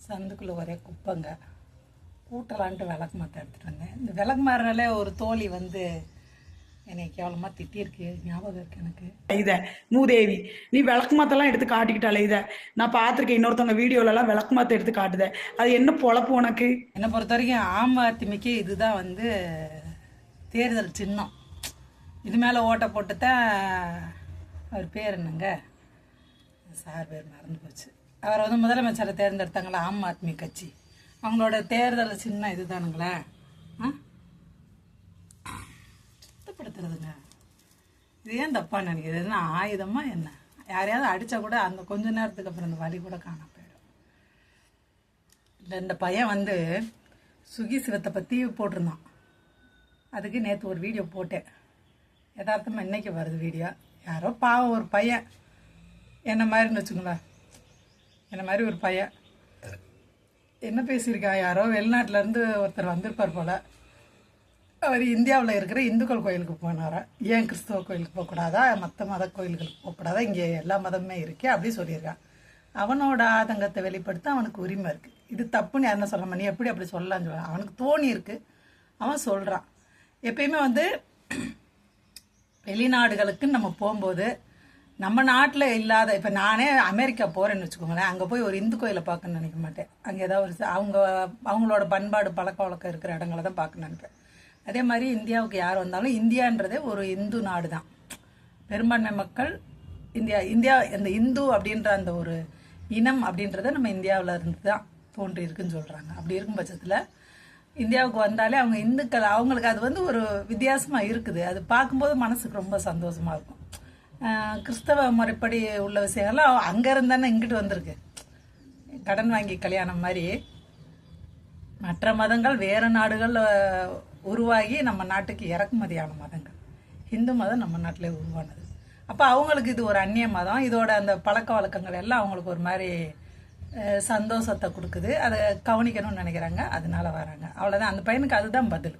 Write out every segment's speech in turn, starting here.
சந்துக்குள்ளே ஒரே குப்பைங்க. கூட்டலான்ட்டு விளக்கு மாற்ற எடுத்துகிட்டு வந்தேன். இந்த விளக்கு மாறினாலே ஒரு தோழி வந்து என்னை கேவலமாக திட்டிருக்கு, ஞாபகம் இருக்கு எனக்கு. இதை மூதேவி நீ விளக்கு மாத்தெல்லாம் எடுத்து காட்டிக்கிட்டாலே இதை நான் பார்த்துருக்கேன். இன்னொருத்தவங்க வீடியோலலாம் விளக்கு மாத்த எடுத்து காட்டுத. அது என்ன பொழப்பு உனக்கு? என்னை பொறுத்த வரைக்கும் அதிமுக இதுதான் வந்து தேர்தல் சின்னம். இது மேலே ஓட்டை போட்டு தான் அவர் பேர் என்னங்க, சார் பேர் மறந்து போச்சு, அவரை வந்து முதலமைச்சரை தேர்ந்தெடுத்தாங்களா ஆம் ஆத்மி கட்சி. அவங்களோட தேர்தல் சின்னம் இதுதானுங்களே. சுத்தப்படுத்துறதுங்க. இது ஏன் தப்பா நினைக்கிறது? என்ன ஆயுதமா என்ன? யாரையாவது அடித்தா கூட அந்த கொஞ்ச நேரத்துக்கு அப்புறம் அந்த வலி கூட காண போயிடும். இல்லை, இந்த பையன் வந்து சுகி சிவத்தை பற்றி போட்டிருந்தான். அதுக்கு நேற்று ஒரு வீடியோ போட்டேன். யதார்த்தமாக இன்னைக்கு வருது வீடியோ. யாரோ பாவம் ஒரு பையன் என்ன மாதிரின்னு வச்சுங்களேன், என்ன மாதிரி ஒரு பையன் என்ன பேசியிருக்கா, யாரோ வெளிநாட்டிலேருந்து ஒருத்தர் வந்திருப்பார் போல். அவர் இந்தியாவில் இருக்கிற இந்துக்கள் கோயிலுக்கு போனாரா, ஏன் கிறிஸ்தவ கோயிலுக்கு போகக்கூடாதா, மற்ற மத கோயில்களுக்கு போகக்கூடாதா, இங்கே எல்லா மதமுமே இருக்கே அப்படி சொல்லியிருக்கான். அவனோட ஆதங்கத்தை வெளிப்படுத்த அவனுக்கு உரிமை இருக்குது. இது தப்புன்னு யாருன்னா சொல்ல, நீ எப்படி அப்படி சொல்லலான்னு சொல்ல, அவனுக்கு தோணி இருக்குது, அவன் சொல்கிறான். எப்பயுமே வந்து வெளிநாடுகளுக்கு நம்ம போகும்போது நம்ம நாட்டில் இல்லாத, இப்போ நானே அமெரிக்கா போகிறேன்னு வச்சுக்கோங்களேன், அங்கே போய் ஒரு இந்து கோயிலை பார்க்கணுன்னு நினைக்க மாட்டேன். அங்கே ஏதாவது ஒரு அவங்களோட பண்பாடு பழக்க வழக்கம் இருக்கிற இடங்களை தான் பார்க்கணுன்னு நினைப்பேன். அதே மாதிரி இந்தியாவுக்கு யார் வந்தாலும் இந்தியான்றதே ஒரு இந்து நாடு தான். பெரும்பான்மை மக்கள் இந்தியா இந்த இந்து அப்படின்ற அந்த ஒரு இனம் அப்படின்றத நம்ம இந்தியாவில் இருந்து தான் தோன்றி இருக்குன்னு சொல்கிறாங்க. அப்படி இருக்கும் பட்சத்தில் இந்தியாவுக்கு வந்தாலே அவங்க இந்துக்கள், அவங்களுக்கு அது வந்து ஒரு வித்தியாசமாக இருக்குது. அது பார்க்கும்போது மனசுக்கு ரொம்ப சந்தோஷமாக இருக்கும். கிறிஸ்தவ முறைப்படி உள்ள விஷயங்கள்லாம் அங்கே இருந்தானே இங்கிட்டு வந்திருக்கு. கடன் வாங்கி கல்யாணம் மாதிரி மற்ற மதங்கள் வேறு நாடுகளில் உருவாகி நம்ம நாட்டுக்கு இறக்குமதியான மதங்கள். ஹிந்து மதம் நம்ம நாட்டிலே உருவானது. அப்போ அவங்களுக்கு இது ஒரு அந்நிய மதம். இதோட அந்த பழக்க வழக்கங்கள் எல்லாம் அவங்களுக்கு ஒரு மாதிரி சந்தோஷத்தை கொடுக்குது. அதை கவனிக்கணும்னு நினைக்கிறாங்க, அதனால வராங்க. அவ்வளோதான். அந்த பையனுக்கு அதுதான் பதில்.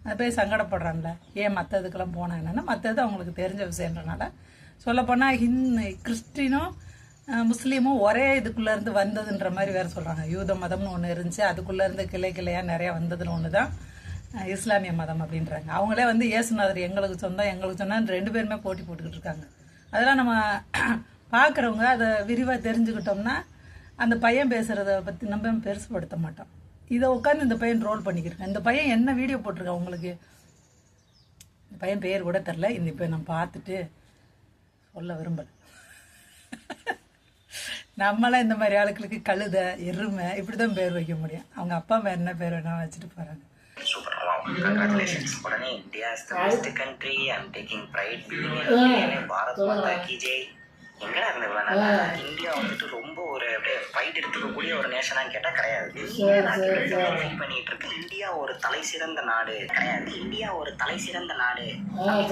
அந்த போய் சங்கடப்படுறான்ல, ஏன் மற்ற இதுக்கெல்லாம் போனால் என்னென்னா, மற்றது அவங்களுக்கு தெரிஞ்ச விஷயன்றனால. சொல்லப்போனால் கிறிஸ்டினும் முஸ்லீமும் ஒரே இதுக்குள்ளேருந்து வந்ததுன்ற மாதிரி வேறு சொல்கிறாங்க. யூத மதம்னு ஒன்று இருந்துச்சு, அதுக்குள்ளேருந்து கிளை கிளையாக நிறையா வந்ததுன்னு ஒன்று தான் இஸ்லாமிய மதம் அப்படின்றாங்க. அவங்களே வந்து இயேசுநாதர் எங்களுக்கு சொந்தம் ரெண்டு பேருமே போட்டி போட்டுக்கிட்டு இருக்காங்க. அதெல்லாம் நம்ம பார்க்குறவங்க அதை விரிவாக தெரிஞ்சுக்கிட்டோம்னா அந்த பையன் பேசுகிறத பற்றி நம்ம பெருசுப்படுத்த மாட்டோம். இதை உட்காந்து இந்த பையன் ரோல் பண்ணிக்கிருக்கேன். இந்த பையன் என்ன வீடியோ போட்டிருக்கான் உங்களுக்கு, இந்த பையன் பேர் கூட தெரில. இந்த இப்போ நான் பார்த்துட்டு சொல்ல விரும்பல. நம்மளாம் இந்த மாதிரி ஆளுகளுக்கு கழுத எருமை இப்படி தான் பேர் வைக்க முடியும். அவங்க அப்பா அம்மா என்ன பேர் வேணா வச்சுட்டு போகிறாங்க. Congratulations. உடனே India is the best country. I'm taking pride being an Indian. Bharat மாதா கி ஜெய். எங்கடா இருந்தது? இந்தியா வந்துட்டு ரொம்ப ஒரு அப்படியே ஃபைட் எடுத்துக்கக்கூடிய ஒரு நேஷனான்னு கேட்டால் கிடையாது. ஃபீல் பண்ணிட்டு இருக்கு. இந்தியா ஒரு தலை சிறந்த நாடு கிடையாது. இந்தியா ஒரு தலை சிறந்த நாடு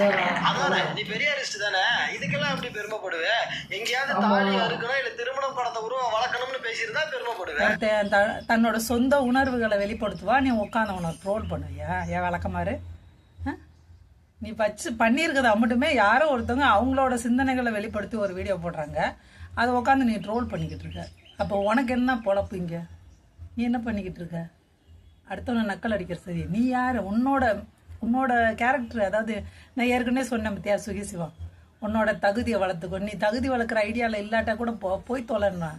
கிடையாது. அதான் நீ பெரியாரிஸ்ட் தானே, இதுக்கெல்லாம் எப்படி பெருமைப்படுவேன்? எங்கேயாவது தாலியா இருக்கணும் இல்லை திருமணம் படத்தை உருவம் வளர்க்கணும்னு பேசியிருந்தா பெருமைப்படுவேன். தன்னோட சொந்த உணர்வுகளை வெளிப்படுத்துவா, நீ உட்காந்து உன ட்ரோல் பண்ணுவியா? ஏன் வழக்கமாறு நீ பண்ணியிருக்கிறத மட்டுமே யாரோ ஒருத்தவங்க அவங்களோட சிந்தனைகளை வெளிப்படுத்தி ஒரு வீடியோ போடுறாங்க, அதை உட்காந்து நீ ட்ரோல் பண்ணிக்கிட்டு இருக்க. அப்போ உனக்கு என்ன பொழப்பு இங்கே? நீ என்ன பண்ணிக்கிட்டு இருக்க? அடுத்தவனை நக்கல் அடிக்கிற சரி, நீ யார்? உன்னோட கேரக்டர், அதாவது நான் ஏற்கனவே சொன்னேன் பத்தியா சுகி சிவா, உன்னோட தகுதியை வளர்த்துக்கோ. நீ தகுதி வளர்க்குற ஐடியாவில் இல்லாட்டா கூட போய் தொலைன்னா.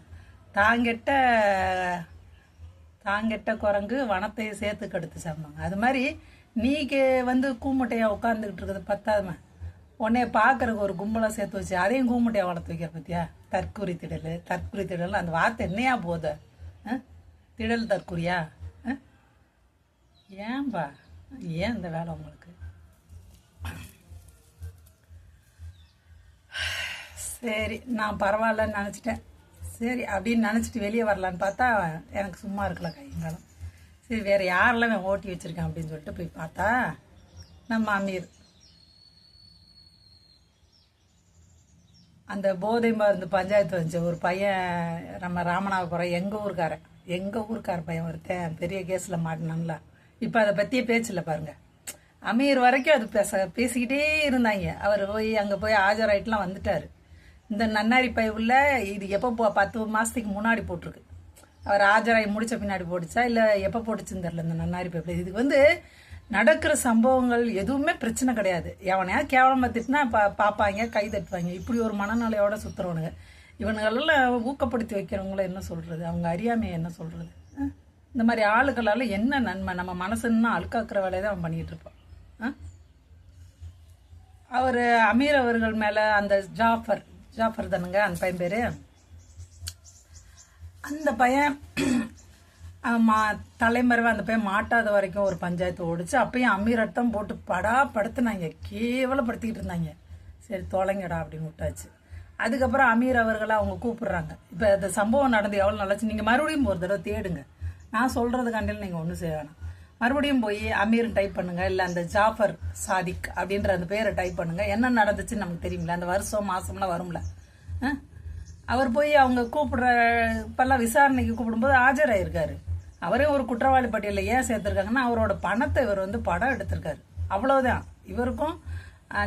தாங்கெட்ட குரங்கு வனத்தை சேர்த்து கடுத்து சாப்பிடுவாங்க. அது மாதிரி நீக்கு வந்து கூமுட்டையாக உட்காந்துக்கிட்டு இருக்கிறது பத்தாதுமே, உன்னைய பார்க்குறக்கு ஒரு கும்பலாக சேர்த்து வச்சு அதையும் கூமுட்டையாக வளர்த்து வைக்கிற பற்றியா? தற்குறி திடல் அந்த வார்த்தை என்னையா போகுது? திடல் தற்குறியா? ஏன்பா ஏன் இந்த வேலை உங்களுக்கு? சரி, நான் பரவாயில்லன்னு நினச்சிட்டேன். சரி அப்படின்னு நினச்சிட்டு வெளியே வரலான்னு பார்த்தா எனக்கு சும்மா இருக்கல கையங்காலம். சரி, வேறு யாரெல்லாம் நான் ஓட்டி வச்சுருக்கேன் அப்படின்னு சொல்லிட்டு போய் பார்த்தா நம்ம அமீர் அந்த போதை மருந்து பஞ்சாயத்து வந்துச்சு. ஒரு பையன் நம்ம ராமநாதபுரம் எங்கள் ஊருக்கார பையன் ஒருத்தன் பெரிய கேஸில் மாட்டினான்ல. இப்போ அதை பற்றியே பேச்சில்லை பாருங்கள். அமீர் வரைக்கும் அது பேசிக்கிட்டே இருந்தாங்க. அவர் அங்கே போய் ஆஜராயிட்டுலாம் வந்துட்டார். இந்த நன்னாரி பைவுல இது எப்போ 10 மாதத்துக்கு முன்னாடி போட்டிருக்கு. அவர் ஆஜராகி முடிச்ச பின்னாடி போட்டுச்சா இல்லை எப்போ போட்டுச்சுன்னு தெரில இந்த நன்னாரி பேப்பர். இதுக்கு வந்து நடக்கிற சம்பவங்கள் எதுவுமே பிரச்சனை கிடையாது. எவனையா கேவலமாக திட்டினா பார்ப்பாங்க, கை தட்டுவாங்க. இப்படி ஒரு மனநிலையோட சுற்றுறவனுங்க இவனுங்களெல்லாம் ஊக்கப்படுத்தி வைக்கிறவங்கள என்ன சொல்கிறது, அவங்க அறியாமையை என்ன சொல்கிறது? இந்த மாதிரி ஆளுகளால் என்ன நன்மை? நம்ம மனசுன்னா அழுக்காக்குற வேலையை தான் அவன் பண்ணிகிட்டு இருப்பான். அவர் அமீர் அவர்கள் மேலே அந்த ஜாஃபர் தானுங்க அந்த பையன் பேர். அந்த பையன் தலைமறைவா அந்த பையன் மாட்டாத வரைக்கும் ஒரு பஞ்சாயத்து ஓடிச்சு. அப்பயும் அமீரட்டம் போட்டு படுத்துனாங்க, கேவலப்படுத்திக்கிட்டு இருந்தாங்க. சரி தொலைங்கடா அப்படின்னு விட்டாச்சு. அதுக்கப்புறம் அமீர் அவர்களை அவங்க கூப்பிடுறாங்க. இப்போ இந்த சம்பவம் நடந்து எவ்வளோ நல்லாச்சு, நீங்கள் மறுபடியும் ஒரு தடவை தேடுங்க. நான் சொல்கிறது கண்டில் நீங்கள் ஒன்றும் செய்ய வேணாம். மறுபடியும் போய் அமீர் டைப் பண்ணுங்க, இல்லை அந்த ஜாஃபர் சாதிக் அப்படின்ற அந்த பேரை டைப் பண்ணுங்க. என்ன நடந்துச்சுன்னு நமக்கு தெரியுமில்ல, அந்த வருஷம் மாசம்லாம் வரும்ல. அவர் போய் அவங்க கூப்பிடுற இப்பெல்லாம் விசாரணைக்கு கூப்பிடும்போது ஆஜராயிருக்காரு. அவரே ஒரு குற்றவாளி பட்டியலில் ஏன் சேர்த்துருக்காங்கன்னா அவரோட பணத்தை இவர் வந்து படம் எடுத்திருக்காரு. அவ்வளவுதான். இவருக்கும்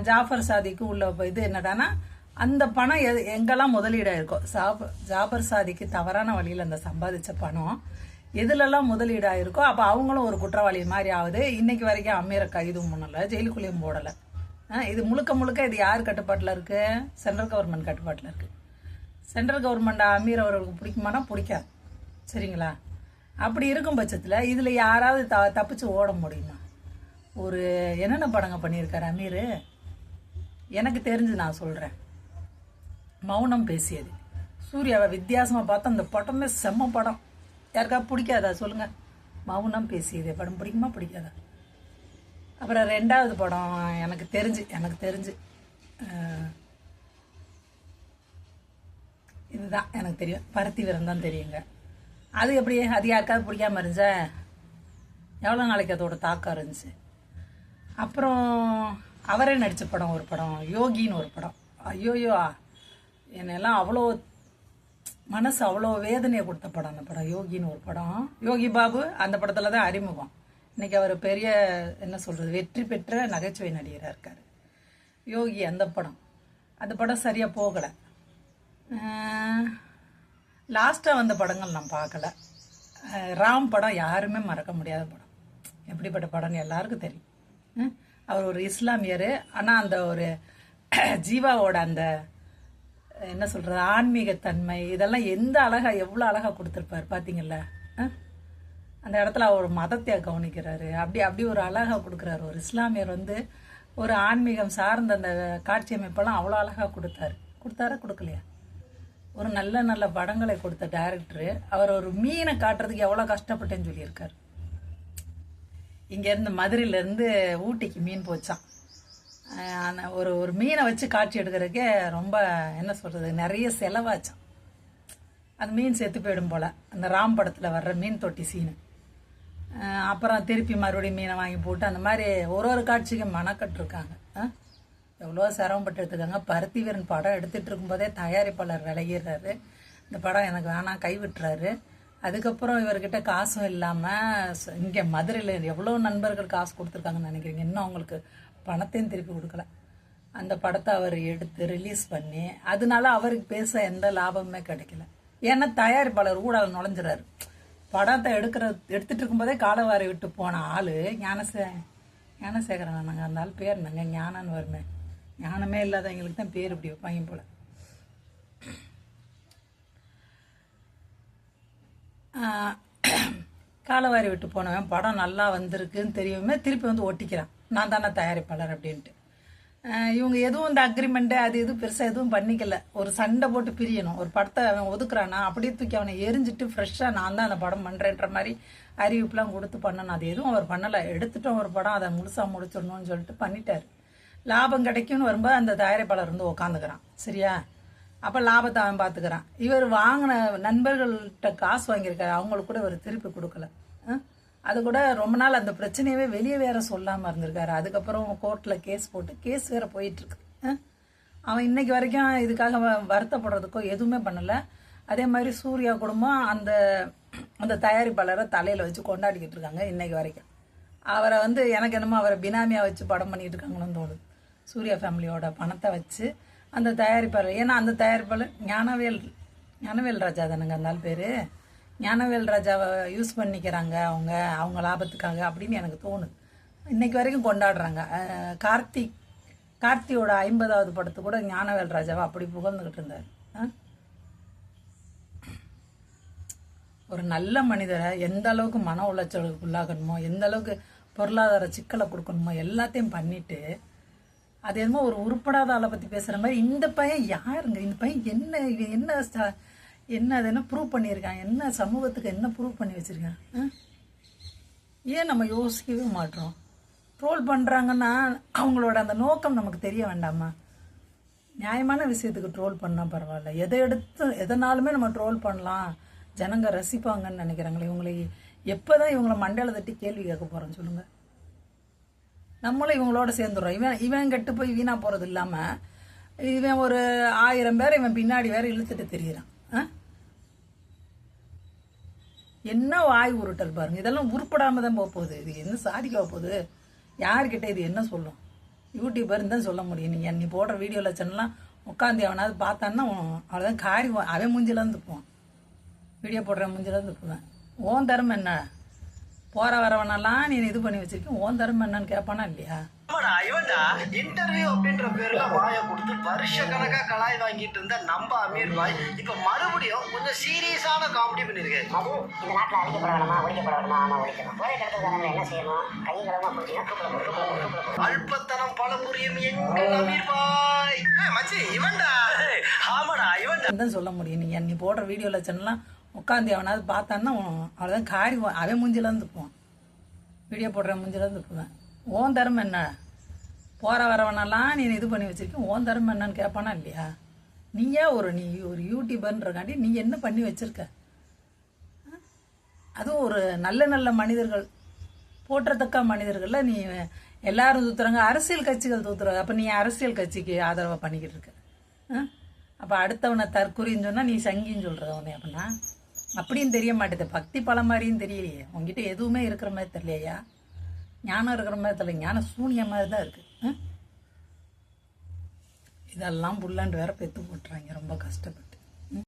ஜாஃபர் சாதிக்கும் உள்ள இது என்னடானா அந்த பணம் எங்கெல்லாம் முதலீடாயிருக்கோ, ஜாஃபர் சாதிக்கு தவறான வழியில் அந்த சம்பாதிச்ச பணம் எதுலெல்லாம் முதலீடாயிருக்கோ அப்போ அவங்களும் ஒரு குற்றவாளி மாதிரி ஆகுது. இன்னைக்கு வரைக்கும் அமீரை கைதும் பண்ணலை, ஜெயிலுக்குள்ளேயும் போடலை. இது முழுக்க இது யார் கட்டுப்பாட்டில் இருக்கு? சென்ட்ரல் கவர்மெண்ட் கட்டுப்பாட்டில் இருக்கு. சென்ட்ரல் கவர்மெண்ட் அமீர் அவர்களுக்கு பிடிக்குமானா பிடிக்காது, சரிங்களா? அப்படி இருக்கும் பட்சத்தில் இதில் யாராவது தப்பிச்சு ஓட முடியுமா? ஒரு என்னென்ன படங்க பண்ணியிருக்காரு அமீர்? எனக்கு தெரிஞ்சு நான் சொல்கிறேன், மௌனம் பேசியது. சூர்யாவை வித்தியாசமாக பார்த்தா அந்த படமே செம்ம படம். யாருக்கா பிடிக்காதா சொல்லுங்கள்? மௌனம் பேசியது படம் பிடிக்குமா பிடிக்காதா? அப்புறம் ரெண்டாவது படம் எனக்கு தெரிஞ்சு இதுதான் எனக்கு தெரியும், பருத்தி வீரன் தான் தெரியுங்க. அது எப்படி, அது யாருக்காவது பிடிக்காம இருந்துச்சா? எவ்வளோ நாளைக்கு அதோட தாக்கம் இருந்துச்சு. அப்புறம் அவரே நடித்த படம் ஒரு படம், யோகின்னு ஒரு படம். ஐயோயோ, என்னெல்லாம் அவ்வளோ மனசு அவ்வளோ வேதனையை கொடுத்த படம் அந்த படம், யோகின்னு ஒரு படம். யோகி பாபு அந்த படத்தில் தான் அறிமுகம். இன்னைக்கு அவர் பெரிய என்ன சொல்கிறது, வெற்றி பெற்ற நகைச்சுவை நடிகராக இருக்கார். யோகி அந்த படம் சரியாக போகலை. லாஸ்ட்டாக வந்த படங்கள் நான் பார்க்கல. ராம் படம் யாருமே மறக்க முடியாத படம். எப்படிப்பட்ட படம்னு எல்லாருக்கும் தெரியும். அவர் ஒரு இஸ்லாமியர், ஆனால் அந்த ஒரு ஜீவாவோட அந்த என்ன சொல்கிறது ஆன்மீகத்தன்மை இதெல்லாம் எவ்வளோ அழகாக கொடுத்துருப்பார் பார்த்தீங்கல்ல. அந்த இடத்துல அவர் மதத்தை கவனிக்கிறாரு, அப்படி ஒரு அழகாக கொடுக்குறாரு. ஒரு இஸ்லாமியர் வந்து ஒரு ஆன்மீகம் சார்ந்த அந்த காட்சி அமைப்பெல்லாம் அவ்வளோ அழகாக கொடுத்தாரா கொடுக்கலையா? ஒரு நல்ல படங்களை கொடுத்த டைரக்டரு அவர் ஒரு மீனை காட்டுறதுக்கு எவ்வளோ கஷ்டப்பட்டேன்னு சொல்லியிருக்காரு. இங்கேருந்து மதுரையிலேருந்து ஊட்டிக்கு மீன் போச்சான். ஒரு மீனை வச்சு காட்சி எடுக்கிறதுக்கே ரொம்ப என்ன சொல்கிறது நிறைய செலவாச்சான். அந்த மீன் செத்து போயிடும் போல், அந்த ராம் படத்தில் வர்ற மீன் தொட்டி சீனு. அப்புறம் திருப்பி மறுபடியும் மீனை வாங்கி போட்டு அந்த மாதிரி ஒரு காட்சிக்கு மெனக்கட்டுருக்காங்க. எவ்வளோ சிரமப்பட்டு எடுத்துக்காங்க. பருத்தி வீரன் படம் எடுத்துகிட்டு இருக்கும்போதே தயாரிப்பாளர் விலகிடுறாரு. இந்த படம் எனக்கு வேணாம் கைவிட்டுறாரு. அதுக்கப்புறம் இவர்கிட்ட காசும் இல்லாமல் இங்கே மதுரையில் எவ்வளோ நண்பர்கள் காசு கொடுத்துருக்காங்கன்னு நினைக்கிறீங்க, இன்னும் அவங்களுக்கு பணத்தையும் திருப்பி கொடுக்கல. அந்த படத்தை அவர் எடுத்து ரிலீஸ் பண்ணி அதனால அவருக்கு பேச எந்த லாபமுமே கிடைக்கல. ஏன்னா தயாரிப்பாளர் ஊடால நுழைஞ்சிறாரு. படத்தை எடுத்துட்டு இருக்கும்போதே காலவாரி விட்டு போன ஆள் ஞானசேகரன் நாங்கள் அந்த ஆள் பேர் நாங்கள் ஞானன்னு வருமே, ஞானமே இல்லாதவங்களுக்கு தான் பேர் இப்படி வைப்பாங்க போல. காலவாரி விட்டு போனவன் படம் நல்லா வந்திருக்குன்னு தெரியுமே திருப்பி வந்து ஒட்டிக்கிறான், நான் தானே தயாரிப்பாளர் அப்படின்ட்டு. இவங்க எதுவும் இந்த அக்ரிமெண்ட்டு அது எதுவும் பெருசாக எதுவும் பண்ணிக்கல. ஒரு சண்டை போட்டு பிரியணும். ஒரு படத்தை அவன் ஒதுக்குறானா அப்படியே தூக்கி அவனை எரிஞ்சிட்டு ஃப்ரெஷ்ஷாக நான் தான் அந்த படம் பண்ணுறேன்ற மாதிரி அறிவிப்புலாம் கொடுத்து பண்ணணும். அது எதுவும் அவர் பண்ணலை. எடுத்துட்டோம் ஒரு படம், அதை முழுசாக முடிச்சிடணும்னு சொல்லிட்டு பண்ணிட்டார். லாபம் கிடைக்கும்னு வரும்போது அந்த தயாரிப்பாளர் வந்து உக்காந்துக்கிறான், சரியா? அப்போ லாபத்தை அவன் பார்த்துக்கிறான். இவர் வாங்கின நண்பர்கள்ட்ட காசு வாங்கியிருக்காரு, அவங்களுக்கு கூட இவர் திருப்பி கொடுக்கல. அது கூட ரொம்ப நாள் அந்த பிரச்சனையவே வெளியே வேற சொல்லாமல் இருந்திருக்காரு. அதுக்கப்புறம் கோர்ட்டில் கேஸ் போட்டு கேஸ் வேற போயிட்டுருக்கு. அவன் இன்னைக்கு வரைக்கும் இதுக்காக வருத்தப்படுறதுக்கோ எதுவுமே பண்ணலை. அதே மாதிரி சூர்யா குடும்பம் அந்த தயாரிப்பாளரை தலையில் வச்சு கொண்டாடிக்கிட்டு இருக்காங்க இன்னைக்கு வரைக்கும். அவரை வந்து எனக்கு என்னமோ அவரை பினாமியாக வச்சு படம் பண்ணிட்டு இருக்காங்கன்னு தோணுது. சூர்யா ஃபேமிலியோட பணத்தை வச்சு அந்த தயாரிப்பாளர், ஏன்னா அந்த தயாரிப்பாளர் ஞானவேல் ராஜா தானுங்க அந்த ஆள் பேர். ஞானவேல் ராஜாவை யூஸ் பண்ணிக்கிறாங்க அவங்க அவங்க லாபத்துக்காக அப்படின்னு எனக்கு தோணுது. இன்னைக்கு வரைக்கும் கொண்டாடுறாங்க. கார்த்தியோட 50வது படத்து கூட ஞானவேல் ராஜாவை அப்படி புகழ்ந்துக்கிட்டு இருந்தார். ஒரு நல்ல மனிதரை எந்த அளவுக்கு மன உளைச்சலுக்கு உள்ளாகணுமோ, எந்த அளவுக்கு பொருளாதார சிக்கலை கொடுக்கணுமோ எல்லாத்தையும் பண்ணிட்டு, அது என்னமோ ஒரு உருப்படாத ஆளை பற்றி பேசுகிற மாதிரி. இந்த பையன் யாருங்க? இந்த பையன் என்ன அது என்ன ப்ரூவ் பண்ணியிருக்கான்? என்ன சமூகத்துக்கு என்ன ப்ரூவ் பண்ணி வச்சுருக்கான்? ஏன் நம்ம யோசிக்கவே மாட்டோம்? ட்ரோல் பண்ணுறாங்கன்னா அவங்களோட அந்த நோக்கம் நமக்கு தெரிய வேண்டாமா? நியாயமான விஷயத்துக்கு ட்ரோல் பண்ணால் பரவாயில்ல. எதனாலுமே நம்ம ட்ரோல் பண்ணலாம், ஜனங்க ரசிப்பாங்கன்னு நினைக்கிறாங்களே. இவங்களை எப்போதான் இவங்களை மண்டையில தட்டி கேள்வி கேட்க போகிறோன்னு சொல்லுங்கள். நம்மளும் இவங்களோட சேர்ந்துடுறோம். இவன் கெட்டு போய் வீணாக போகிறது இல்லாமல் இவன் ஒரு 1000 பேரை இவன் பின்னாடி வேற இழுத்துட்டு தெரியுறான். என்ன வாய் உருட்டல் பாருங்க. இதெல்லாம் உருப்படாம தான் போக போகுது. இது என்ன சாதிக்க போகுது? யார்கிட்ட இது என்ன சொல்லும்? யூடியூபர் தான் சொல்ல முடியும். நீ போடுற வீடியோ லட்சம்லாம் உட்காந்து அவனாவது பார்த்தான்னா அவ்வளோதான் காரி அவன் மூஞ்சில துப்புவான். வீடியோ போடுற மூஞ்சில துப்புவேன். ஓன் தரம் என்ன? போற வரவனெல்லாம் நீ இது பண்ணி வச்சிருக்கேன், ஓன் தரம் என்னன்னு கேட்பானா இல்லையா? இவன்டா இன்டர்வியூ அப்படின்ற பேர்ல வாயை கொடுத்து வருஷ கணக்கா கலாய் வாங்கிட்டு இருந்த நம்ம அமீர் பாய் இப்ப மறுபடியும் கொஞ்சம் சீரியஸான காமெடி பண்ணிருக்காரு. அது இந்த நாட்டில் அழிக்கப்பட வேணுமா, ஒழிக்கப்பட வேணுமா? ஆமா, ஒழிக்கணும். ஒரே இடத்துல என்ன செய்யணும்? கைகளமா போட்டீங்கன்னா அல்பத்தனம் பல புரியும் எங்கள் அமீர் பாய். மச்சி இவன்டா. ஆமாடா இவன்டா தான் சொல்ல முடியும். நீ போடுற வீடியோ லட்சம்லாம் உட்காந்து அவனாவது பார்த்தான்னா அவ்வளோதான் காரி அவன் மூஞ்சில துப்புவான். வீடியோ போடுற மூஞ்சில துப்புவேன். ஓன் தரம் என்ன? போற வரவனெல்லாம் நீ இது பண்ணி வச்சிருக்கேன், ஓன் தரம் என்னன்னு கேட்பானா இல்லையா? நீ ஒரு யூடியூபர்ன்றக்காண்டி நீ என்ன பண்ணி வச்சிருக்க? அதுவும் ஒரு நல்ல மனிதர்கள், போற்றத்தக்க மனிதர்கள்ல நீ எல்லாரும் தூத்துறாங்க, அரசியல் கட்சிகள் தூத்துறாங்க. அப்போ நீ அரசியல் கட்சிக்கு ஆதரவாக பண்ணிக்கிட்டு இருக்க. அப்போ அடுத்தவனை தற்குறின்னு சொன்னால் நீ சங்கின்னு சொல்கிறத உடனே அப்படின்னா அப்படின்னு தெரிய மாட்டேது. பக்தி பல மாதிரியும் தெரியலையே. உங்ககிட்ட எதுவுமே இருக்கிற மாதிரி தெரியலையா? ஞானம் இருக்கிற மாதிரி தெரியல, ஞானம் சூனிய மாதிரி தான் இருக்கு. இதெல்லாம் புல்லாண்டு வேற பெத்து போட்டுறாங்க ரொம்ப கஷ்டப்பட்டு.